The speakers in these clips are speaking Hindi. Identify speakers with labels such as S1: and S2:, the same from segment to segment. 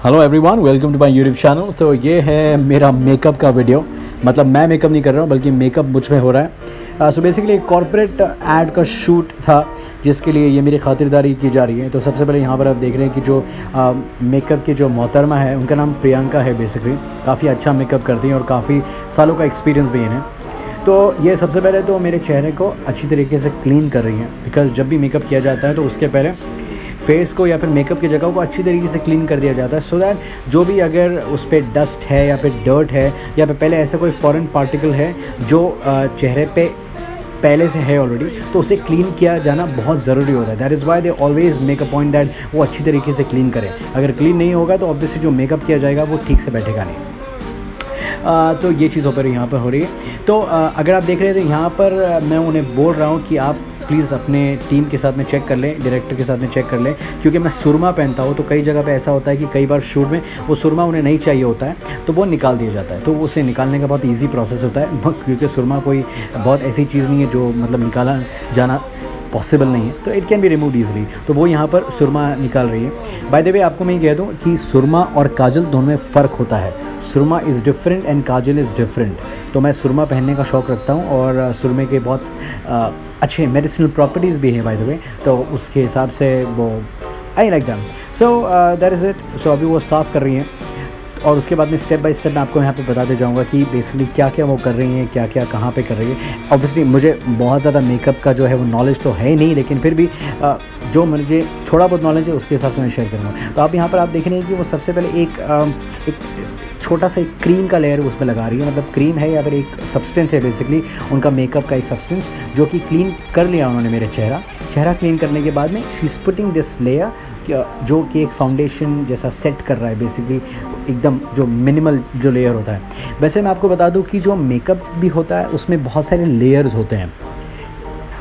S1: Hello everyone, welcome to my YouTube channel. तो ये है मेरा मेकअप का वीडियो। मतलब मैं मेकअप नहीं कर रहा हूँ बल्कि मेकअप मुझ में हो रहा है। सो बेसिकली एक कॉर्पोरेट ऐड का शूट था जिसके लिए ये मेरी खातिरदारी की जा रही है। तो सबसे पहले यहाँ पर आप देख रहे हैं कि जो मेकअप की जो मोहतरमा है उनका नाम प्रियंका है। बेसिकली काफ़ी अच्छा मेकअप करती हैं और काफ़ी सालों का एक्सपीरियंस भी इन्हें। तो ये सबसे पहले तो मेरे चेहरे को अच्छी तरीके से क्लीन कर रही हैं, बिकॉज़ जब भी मेकअप किया जाता है तो उसके पहले फेस को या फिर मेकअप की जगह को अच्छी तरीके से क्लीन कर दिया जाता है, सो दैट जो भी अगर उस पर डस्ट है या फिर डर्ट है या फिर पहले ऐसा कोई फॉरेन पार्टिकल है जो चेहरे पे पहले से है ऑलरेडी, तो उसे क्लीन किया जाना बहुत ज़रूरी होता है। That is why they always make a point that वो अच्छी तरीके से क्लीन करें। अगर क्लीन नहीं होगा तो ऑब्वियसली जो मेकअप किया जाएगा वो ठीक से बैठेगा नहीं। तो ये चीज़ यहाँ पर हो रही है। तो अगर आप देख रहे थे यहाँ पर मैं उन्हें बोल रहा हूँ कि आप प्लीज़ अपने टीम के साथ में चेक कर लें, डायरेक्टर के साथ में चेक कर लें, क्योंकि मैं सुरमा पहनता हूँ। तो कई जगह पे ऐसा होता है कि कई बार शूट में वो सुरमा उन्हें नहीं चाहिए होता है तो वो निकाल दिया जाता है। तो उसे निकालने का बहुत ईजी प्रोसेस होता है, क्योंकि सुरमा कोई बहुत ऐसी चीज़ नहीं है जो मतलब निकाला जाना पॉसिबल नहीं है, तो it can be remove easily. तो वो यहाँ पर सुरमा निकाल रही है। बाय द वे आपको मैं कह दूँ कि सुरमा और काजल दोनों में फ़र्क होता है। Surma is different and kajal is different. तो मैं सुरमा पहनने का शौक़ रखता हूँ और सुरमे के बहुत अच्छे मेडिसिनल प्रॉपर्टीज़ भी हैं बाय द वे, तो उसके हिसाब से वो I like them. So that is it. So अभी वो साफ़ कर रही हैं और उसके बाद में स्टेप बाय स्टेप मैं आपको यहाँ पे बताते जाऊँगा कि बेसिकली क्या क्या वो कर रही हैं, क्या क्या कहाँ पे कर रही है। ऑब्वियसली मुझे बहुत ज़्यादा मेकअप का जो है वो नॉलेज तो है नहीं, लेकिन फिर भी जो मुझे थोड़ा बहुत नॉलेज है उसके हिसाब से मैं शेयर करूँगा। तो आप यहाँ पर आप देख रहे हैं कि वो सबसे पहले एक छोटा सा एक क्रीम का लेयर उसमें लगा रही है। मतलब क्रीम है या फिर एक सब्सटेंस है बेसिकली उनका मेकअप का एक सब्सटेंस, जो कि क्लीन कर लिया उन्होंने मेरे चेहरा क्लीन करने के बाद में she is putting this layer, जो कि एक फाउंडेशन जैसा सेट कर रहा है बेसिकली, एकदम जो मिनिमल जो लेयर होता है। वैसे मैं आपको बता दूं कि जो मेकअप भी होता है उसमें बहुत सारे लेयर्स होते हैं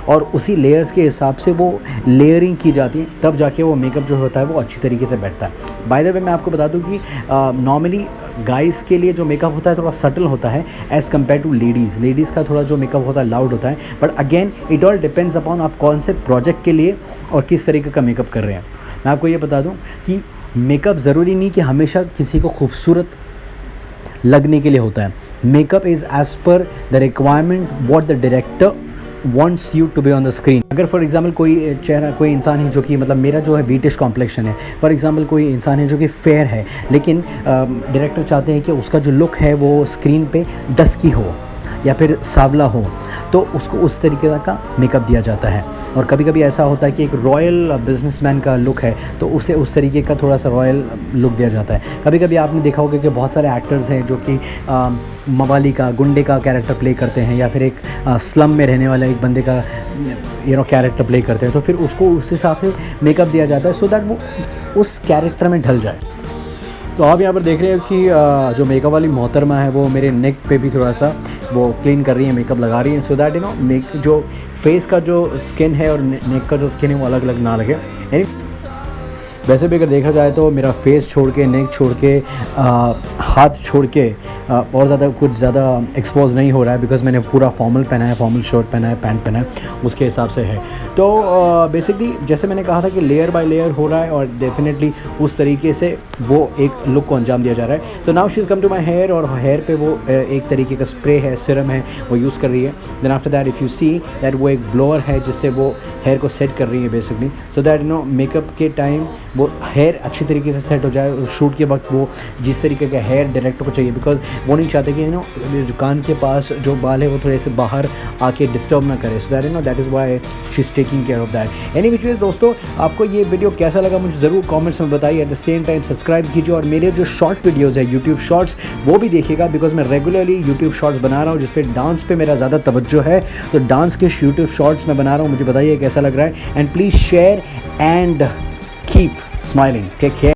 S1: और उसी लेयर्स के हिसाब से वो लेयरिंग की जाती है, तब जाके वो मेकअप जो होता है वो अच्छी तरीके से बैठता है। बाय द वे मैं आपको बता दूं कि नॉर्मली गाइस के लिए जो मेकअप होता है थोड़ा सटल होता है एज़ कम्पेयर टू लेडीज़ का थोड़ा जो मेकअप होता है लाउड होता है। But again it all depends upon आप कौन से प्रोजेक्ट के लिए और किस तरीके का मेकअप कर रहे हैं। मैं आपको ये बता दूं कि मेकअप ज़रूरी नहीं कि हमेशा किसी को खूबसूरत लगने के लिए होता है। Makeup is as per the requirement what the director wants you to be on the screen। अगर फॉर एग्जांपल कोई इंसान है जो कि मतलब मेरा जो है वीटिश कॉम्प्लेक्शन है, फॉर एग्जांपल कोई इंसान है जो कि फेयर है, लेकिन डायरेक्टर चाहते हैं कि उसका जो लुक है वो स्क्रीन पे डस्की हो या फिर सांवला हो, तो उसको उस तरीके का मेकअप दिया जाता है। और कभी कभी ऐसा होता है कि एक रॉयल बिजनेसमैन का लुक है तो उसे उस तरीके का थोड़ा सा रॉयल लुक दिया जाता है। कभी कभी आपने देखा होगा कि बहुत सारे एक्टर्स हैं जो कि मवाली का, गुंडे का कैरेक्टर प्ले करते हैं या फिर एक स्लम में रहने वाला एक बंदे का कैरेक्टर प्ले करते हैं, तो फिर उसको उस हिसाब से मेकअप दिया जाता है सो दैट वो उस कैरेक्टर में ढल जाए। तो आप यहाँ पर देख रहे हो कि जो मेकअप वाली मोहतरमा है वो मेरे नेक पे भी थोड़ा सा वो क्लीन कर रही है, मेकअप लगा रही है, सो दैट जो फेस का जो स्किन है और नेक का जो स्किन है वो अलग अलग ना लगे। वैसे भी अगर देखा जाए तो मेरा फेस छोड़ के, नेक छोड़ के, हाथ छोड़ के और ज़्यादा कुछ ज़्यादा एक्सपोज नहीं हो रहा है, बिकॉज़ मैंने पूरा फॉर्मल पहना है, फॉर्मल शर्ट पहना है, पैंट पहना है, उसके हिसाब से है। तो बेसिकली जैसे मैंने कहा था कि लेयर बाय लेयर हो रहा है और डेफिनेटली उस तरीके से वो एक लुक को अंजाम दिया जा रहा है। तो now she is come to my hair, और हेयर पे वो एक तरीके का स्प्रे है, सिरम है, वो यूज़ कर रही है। Then after that if you see that वो एक ब्लोअर है जिससे वो हेयर को सेट कर रही है बेसिकली, सो दैट मेकअप के टाइम वो हेयर अच्छी तरीके से सेट हो जाए। शूट के वक्त वो जिस तरीके का हेयर डायरेक्टर को चाहिए, बिकॉज वो नहीं चाहते कि जो कान के पास जो बाल है वो थोड़े से बाहर आके डिस्टर्ब ना करे, सो that is why she is taking care of that. Any which ways दोस्तों, आपको ये वीडियो कैसा लगा मुझे ज़रूर कमेंट्स में बताइए। At the same time subscribe कीजिए और मेरे जो शॉर्ट वीडियोज़ है यूट्यूब शॉर्ट्स वो भी देखिएगा, बिकॉज मैं रेगुलरली यूट्यूब शॉर्ट्स बना रहा हूँ जिसपे डांस पे मेरा ज़्यादा तवज्जो है। तो डांस के यूट्यूब शॉर्ट्स मैं बना रहा हूँ, मुझे बताइए कैसा लग रहा है। And please share and keep smiling. Take care.